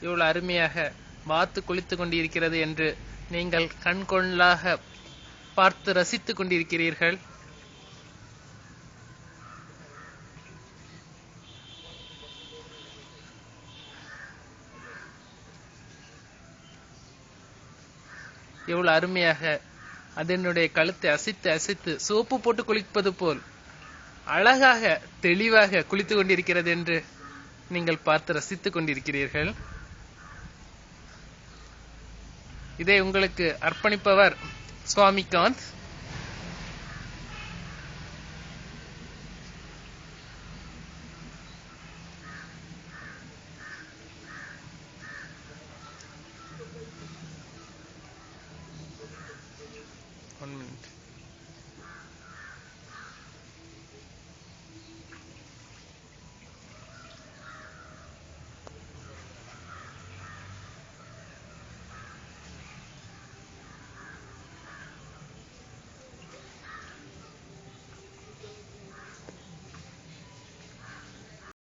இவ்வளவு அருமையாக வாத்து குளித்துக் கொண்டிருக்கிறது என்று நீங்கள் கண்கொள்ளாக பார்த்து ரசித்துக் கொண்டிருக்கிறீர்கள். எவ்வளவு அருமையாக அதனுடைய கழுத்தை அசைத்து அசைத்து சோப்பு போட்டு குளிப்பது போல் அழகாக தெளிவாக குளித்துக் கொண்டிருக்கிறது என்று நீங்கள் பார்த்து ரசித்துக் கொண்டிருக்கிறீர்கள். இதை உங்களுக்கு அர்ப்பணிப்பவர் சுவாமி காந்த்.